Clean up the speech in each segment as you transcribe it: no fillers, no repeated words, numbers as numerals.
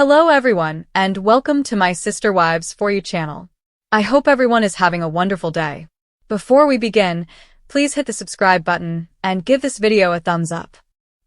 Hello everyone, and welcome to my Sister Wives For You channel. I hope everyone is having a wonderful day. Before we begin, please hit the subscribe button and give this video a thumbs up.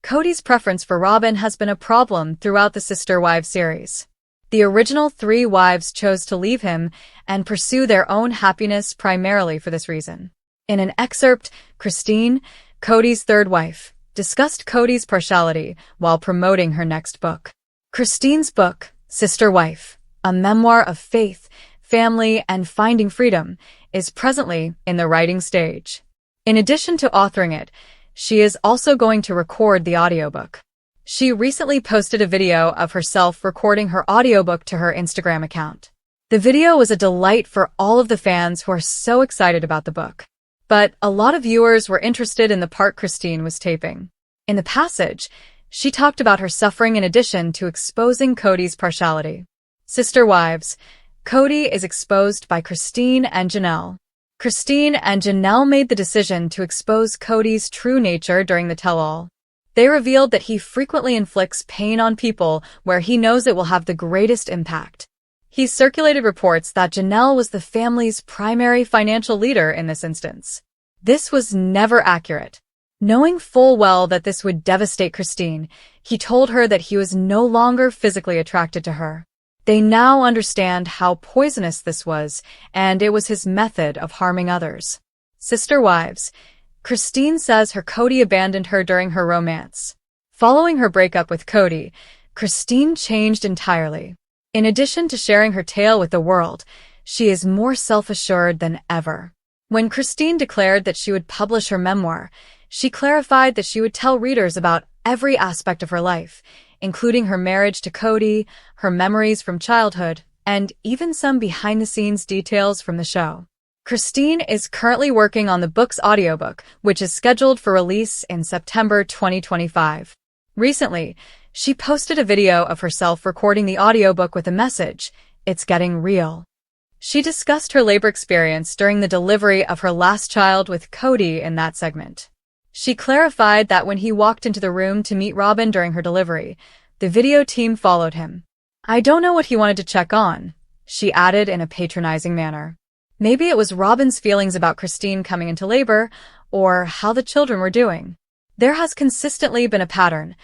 Kody's preference for Robyn has been a problem throughout the Sister Wives series. The original 3 wives chose to leave him and pursue their own happiness primarily for this reason. In an excerpt, Christine, Kody's 3rd wife, discussed Kody's partiality while promoting her next book. Christine's book, Sister Wife, a memoir of faith, family, and finding freedom, is presently in the writing stage. In addition to authoring it, she is also going to record the audiobook. She recently posted a video of herself recording her audiobook to her Instagram account. The video was a delight for all of the fans who are so excited about the book. But a lot of viewers were interested in the part Christine was taping. In the passage, she talked about her suffering in addition to exposing Kody's partiality. Sister Wives, Kody is exposed by Christine and Janelle. Christine and Janelle made the decision to expose Kody's true nature during the tell-all. They revealed that he frequently inflicts pain on people where he knows it will have the greatest impact. He circulated reports that Janelle was the family's primary financial leader in this instance. This was never accurate. Knowing full well that this would devastate Christine, he told her that he was no longer physically attracted to her. They now understand how poisonous this was, and it was his method of harming others. Sister Wives, Christine says her Kody abandoned her during her romance. Following her breakup with Kody, Christine changed entirely. In addition to sharing her tale with the world, she is more self-assured than ever. When Christine declared that she would publish her memoir, she clarified that she would tell readers about every aspect of her life, including her marriage to Kody, her memories from childhood, and even some behind-the-scenes details from the show. Christine is currently working on the book's audiobook, which is scheduled for release in September 2025. Recently, she posted a video of herself recording the audiobook with a message, "It's getting real." She discussed her labor experience during the delivery of her last child with Kody in that segment. She clarified that when he walked into the room to meet Robyn during her delivery, the video team followed him. "I don't know what he wanted to check on," she added in a patronizing manner. Maybe it was Robyn's feelings about Christine coming into labor, or how the children were doing. There has consistently been a pattern.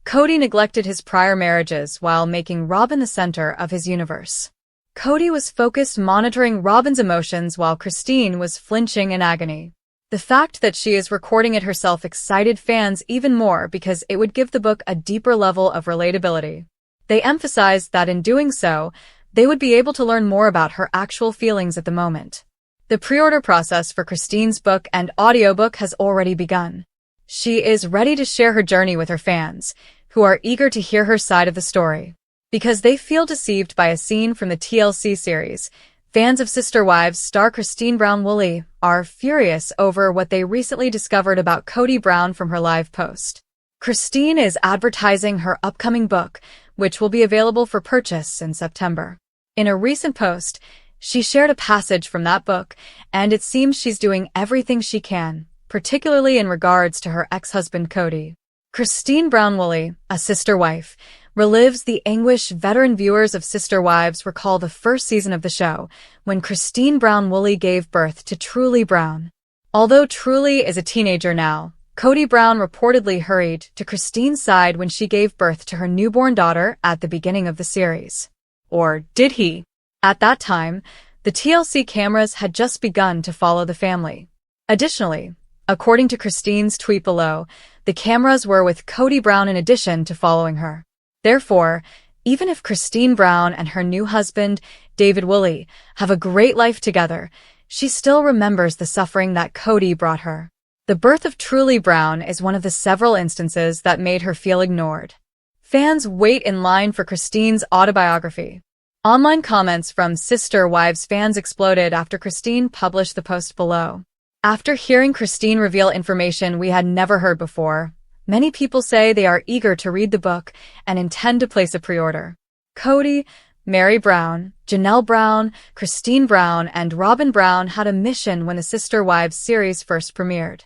Kody neglected his prior marriages while making Robyn the center of his universe. Kody was focused monitoring Robyn's emotions while Christine was flinching in agony. The fact that she is recording it herself excited fans even more because it would give the book a deeper level of relatability. They emphasized that in doing so, they would be able to learn more about her actual feelings at the moment. The pre-order process for Christine's book and audiobook has already begun. She is ready to share her journey with her fans, who are eager to hear her side of the story. Because they feel deceived by a scene from the TLC series, fans of Sister Wives star Christine Brown-Woolley are furious over what they recently discovered about Kody Brown from her live post. Christine is advertising her upcoming book, which will be available for purchase in September. In a recent post, she shared a passage from that book, and it seems she's doing everything she can, particularly in regards to her ex-husband Kody. Christine Brown-Woolley, a sister wife, relives the anguish veteran viewers of Sister Wives recall the first season of the show, when Christine Brown-Woolley gave birth to Truly Brown. Although Truly is a teenager now, Kody Brown reportedly hurried to Christine's side when she gave birth to her newborn daughter at the beginning of the series. Or did he? At that time, the TLC cameras had just begun to follow the family. Additionally, according to Christine's tweet below, the cameras were with Kody Brown in addition to following her. Therefore, even if Christine Brown and her new husband, David Woolley, have a great life together, she still remembers the suffering that Kody brought her. The birth of Truly Brown is one of the several instances that made her feel ignored. Fans wait in line for Christine's autobiography. Online comments from Sister Wives fans exploded after Christine published the post below. After hearing Christine reveal information we had never heard before, many people say they are eager to read the book and intend to place a pre-order. Kody, Mary Brown, Janelle Brown, Christine Brown, and Robyn Brown had a mission when the Sister Wives series first premiered.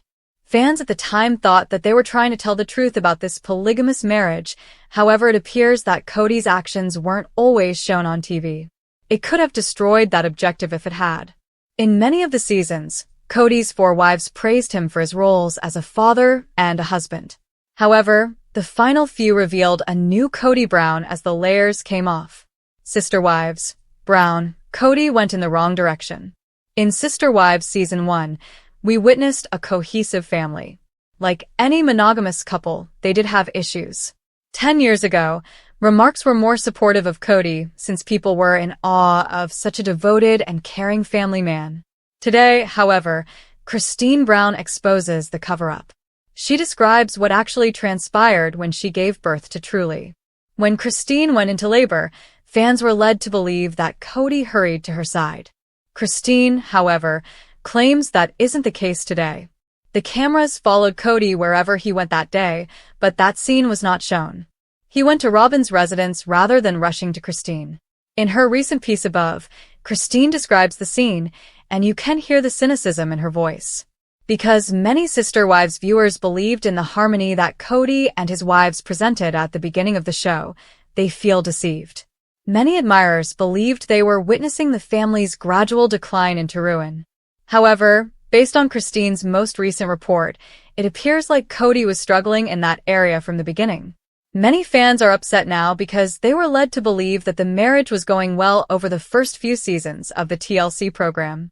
Fans at the time thought that they were trying to tell the truth about this polygamous marriage. However, it appears that Kody's actions weren't always shown on TV. It could have destroyed that objective if it had. In many of the seasons, Kody's 4 wives praised him for his roles as a father and a husband. However, the final few revealed a new Kody Brown as the layers came off. Sister Wives, Brown, Kody went in the wrong direction. In Sister Wives Season 1, we witnessed a cohesive family. Like any monogamous couple, they did have issues. 10 years ago, remarks were more supportive of Kody since people were in awe of such a devoted and caring family man. Today, however, Christine Brown exposes the cover-up. She describes what actually transpired when she gave birth to Truly. When Christine went into labor, fans were led to believe that Kody hurried to her side. Christine, however, claims that isn't the case today. The cameras followed Kody wherever he went that day, but that scene was not shown. He went to Robyn's residence rather than rushing to Christine. In her recent piece above, Christine describes the scene, and you can hear the cynicism in her voice. Because many Sister Wives viewers believed in the harmony that Kody and his wives presented at the beginning of the show, they feel deceived. Many admirers believed they were witnessing the family's gradual decline into ruin. However, based on Christine's most recent report, it appears like Kody was struggling in that area from the beginning. Many fans are upset now because they were led to believe that the marriage was going well over the first few seasons of the TLC program.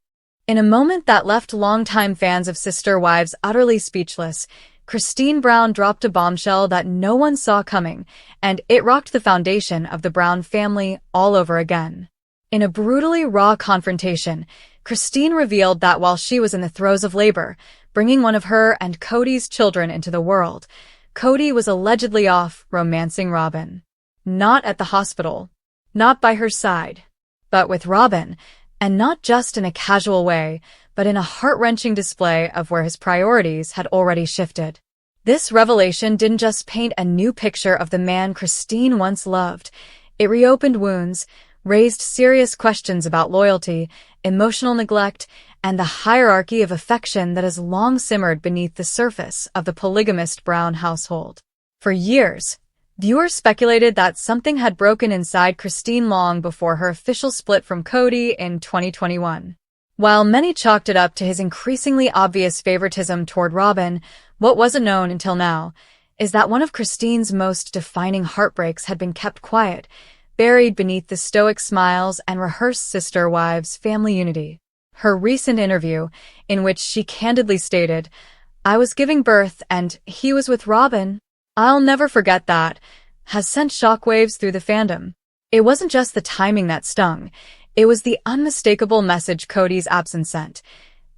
In a moment that left longtime fans of Sister Wives utterly speechless, Christine Brown dropped a bombshell that no one saw coming, and it rocked the foundation of the Brown family all over again. In a brutally raw confrontation, Christine revealed that while she was in the throes of labor, bringing one of her and Kody's children into the world, Kody was allegedly off romancing Robyn. Not at the hospital, not by her side, but with Robyn, and not just in a casual way, but in a heart-wrenching display of where his priorities had already shifted. This revelation didn't just paint a new picture of the man Christine once loved. It reopened wounds, raised serious questions about loyalty, emotional neglect, and the hierarchy of affection that has long simmered beneath the surface of the polygamist Brown household. For years, viewers speculated that something had broken inside Christine long before her official split from Kody in 2021. While many chalked it up to his increasingly obvious favoritism toward Robyn, what wasn't known until now is that one of Christine's most defining heartbreaks had been kept quiet, buried beneath the stoic smiles and rehearsed Sister Wives family unity. Her recent interview, in which she candidly stated, "I was giving birth and he was with Robyn. I'll never forget that," has sent shockwaves through the fandom. It wasn't just the timing that stung. It was the unmistakable message Kody's absence sent.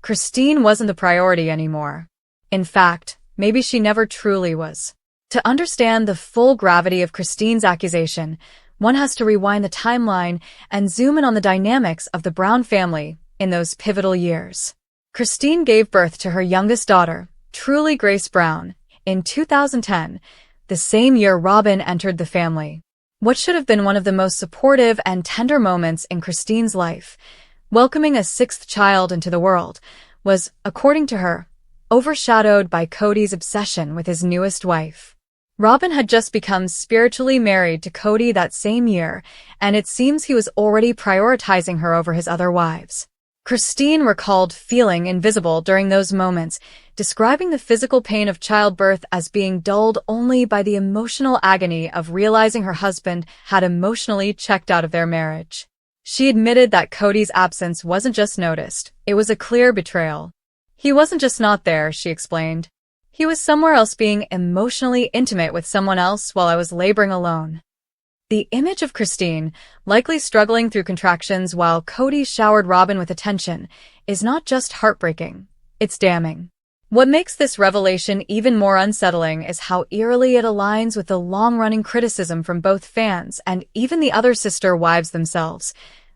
Christine wasn't the priority anymore. In fact, maybe she never truly was. To understand the full gravity of Christine's accusation, one has to rewind the timeline and zoom in on the dynamics of the Brown family in those pivotal years. Christine gave birth to her youngest daughter, Truly Grace Brown, in 2010, the same year Robyn entered the family. What should have been one of the most supportive and tender moments in Christine's life, welcoming a 6th child into the world, was, according to her, overshadowed by Kody's obsession with his newest wife. Robyn had just become spiritually married to Kody that same year, and it seems he was already prioritizing her over his other wives. Christine recalled feeling invisible during those moments, describing the physical pain of childbirth as being dulled only by the emotional agony of realizing her husband had emotionally checked out of their marriage. She admitted that Kody's absence wasn't just noticed, it was a clear betrayal. He wasn't just not there, she explained. He was somewhere else being emotionally intimate with someone else while I was laboring alone. The image of Christine, likely struggling through contractions while Kody showered Robyn with attention, is not just heartbreaking, it's damning. What makes this revelation even more unsettling is how eerily it aligns with the long-running criticism from both fans and even the other Sister Wives themselves,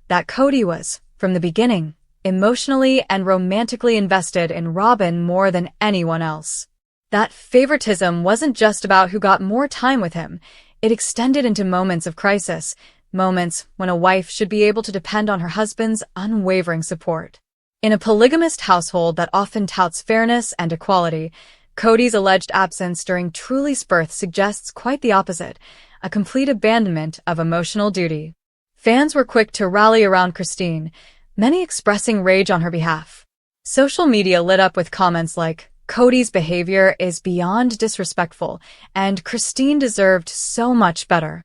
that Kody was, from the beginning, emotionally and romantically invested in Robyn more than anyone else. That favoritism wasn't just about who got more time with him. It extended into moments of crisis, moments when a wife should be able to depend on her husband's unwavering support. In a polygamist household that often touts fairness and equality, Kody's alleged absence during Truly's birth suggests quite the opposite, a complete abandonment of emotional duty. Fans were quick to rally around Christine, many expressing rage on her behalf. Social media lit up with comments like, "Kody's behavior is beyond disrespectful, and Christine deserved so much better."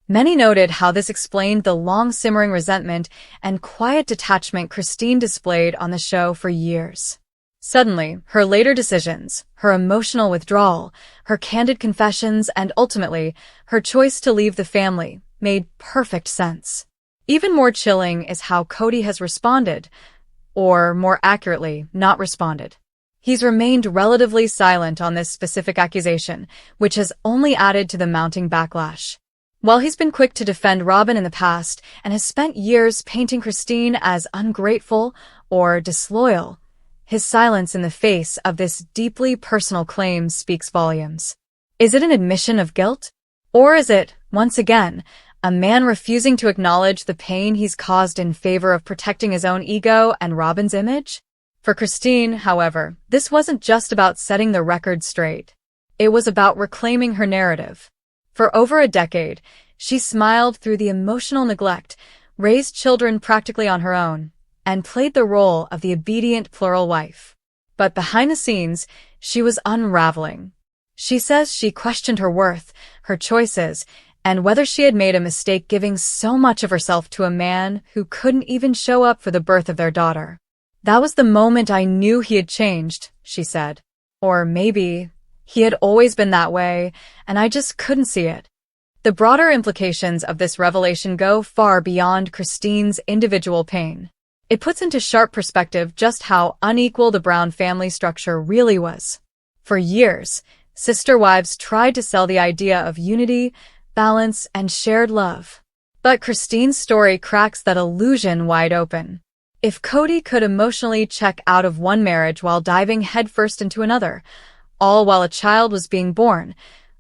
Many noted how this explained the long-simmering resentment and quiet detachment Christine displayed on the show for years. Suddenly, her later decisions, her emotional withdrawal, her candid confessions, and ultimately, her choice to leave the family, made perfect sense. Even more chilling is how Kody has responded, or more accurately, not responded. He's remained relatively silent on this specific accusation, which has only added to the mounting backlash. While he's been quick to defend Robyn in the past and has spent years painting Christine as ungrateful or disloyal, his silence in the face of this deeply personal claim speaks volumes. Is it an admission of guilt? Or is it, once again, a man refusing to acknowledge the pain he's caused in favor of protecting his own ego and Robyn's image? For Christine, however, this wasn't just about setting the record straight. It was about reclaiming her narrative. For over a decade, she smiled through the emotional neglect, raised children practically on her own, and played the role of the obedient plural wife. But behind the scenes, she was unraveling. She says she questioned her worth, her choices, and whether she had made a mistake giving so much of herself to a man who couldn't even show up for the birth of their daughter. "That was the moment I knew he had changed," she said. Or maybe he had always been that way, and I just couldn't see it. The broader implications of this revelation go far beyond Christine's individual pain. It puts into sharp perspective just how unequal the Brown family structure really was. For years, sister wives tried to sell the idea of unity, balance, and shared love. But Christine's story cracks that illusion wide open. If Kody could emotionally check out of one marriage while diving headfirst into another, all while a child was being born,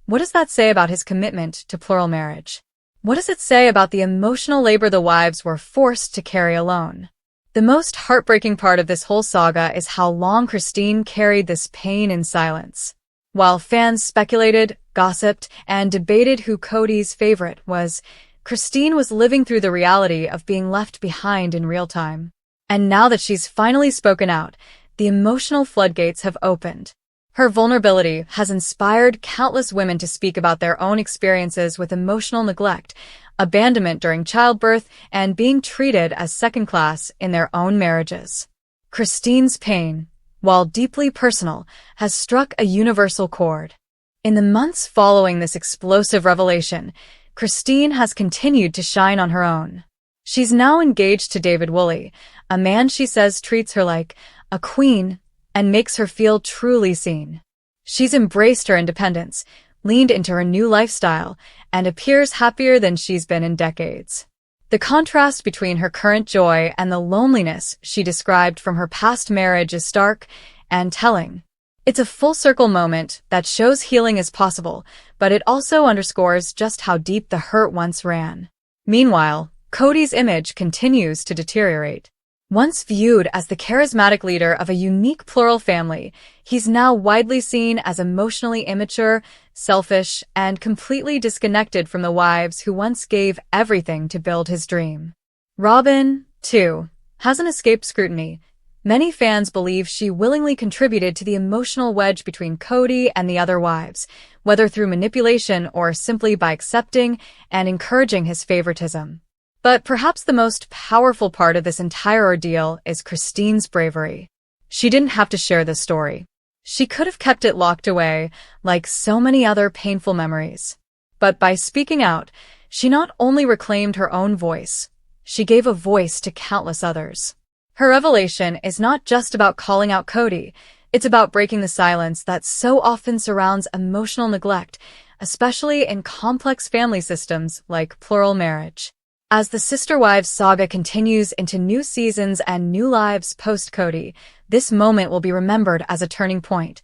what does that say about his commitment to plural marriage? What does it say about the emotional labor the wives were forced to carry alone? The most heartbreaking part of this whole saga is how long Christine carried this pain in silence. While fans speculated, gossiped, and debated who Kody's favorite was, Christine was living through the reality of being left behind in real time. And now that she's finally spoken out, the emotional floodgates have opened. Her vulnerability has inspired countless women to speak about their own experiences with emotional neglect, abandonment during childbirth, and being treated as second class in their own marriages. Christine's pain, while deeply personal, has struck a universal chord. In the months following this explosive revelation, Christine has continued to shine on her own. She's now engaged to David Woolley, a man she says treats her like a queen and makes her feel truly seen. She's embraced her independence, leaned into her new lifestyle, and appears happier than she's been in decades. The contrast between her current joy and the loneliness she described from her past marriage is stark and telling. It's a full-circle moment that shows healing is possible, but it also underscores just how deep the hurt once ran. Meanwhile, Kody's image continues to deteriorate. Once viewed as the charismatic leader of a unique plural family, he's now widely seen as emotionally immature, selfish, and completely disconnected from the wives who once gave everything to build his dream. Robyn, too, hasn't escaped scrutiny. Many fans believe she willingly contributed to the emotional wedge between Kody and the other wives, whether through manipulation or simply by accepting and encouraging his favoritism. But perhaps the most powerful part of this entire ordeal is Christine's bravery. She didn't have to share this story. She could have kept it locked away, like so many other painful memories. But by speaking out, she not only reclaimed her own voice, she gave a voice to countless others. Her revelation is not just about calling out Kody, it's about breaking the silence that so often surrounds emotional neglect, especially in complex family systems like plural marriage. As the Sister Wives saga continues into new seasons and new lives post-Kody, this moment will be remembered as a turning point.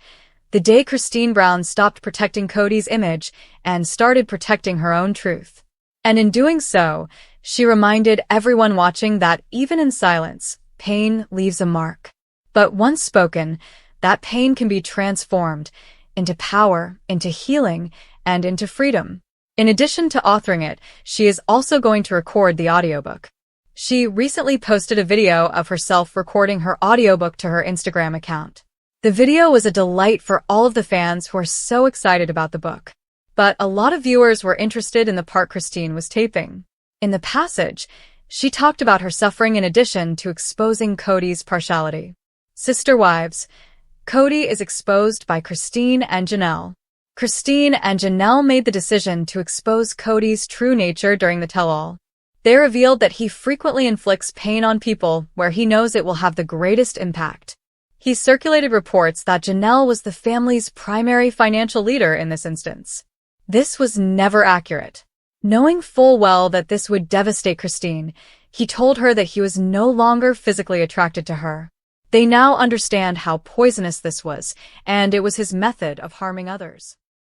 The day Christine Brown stopped protecting Kody's image and started protecting her own truth. And in doing so, she reminded everyone watching that even in silence, pain leaves a mark. But once spoken, that pain can be transformed into power, into healing, and into freedom. In addition to authoring it, she is also going to record the audiobook. She recently posted a video of herself recording her audiobook to her Instagram account. The video was a delight for all of the fans who are so excited about the book. But a lot of viewers were interested in the part Christine was taping. In the passage, she talked about her suffering in addition to exposing Kody's partiality. Sister Wives, Kody is exposed by Christine and Janelle. Christine and Janelle made the decision to expose Kody's true nature during the tell-all. They revealed that he frequently inflicts pain on people where he knows it will have the greatest impact. He circulated reports that Janelle was the family's primary financial leader in this instance. This was never accurate. Knowing full well that this would devastate Christine, he told her that he was no longer physically attracted to her. They now understand how poisonous this was, and it was his method of harming others.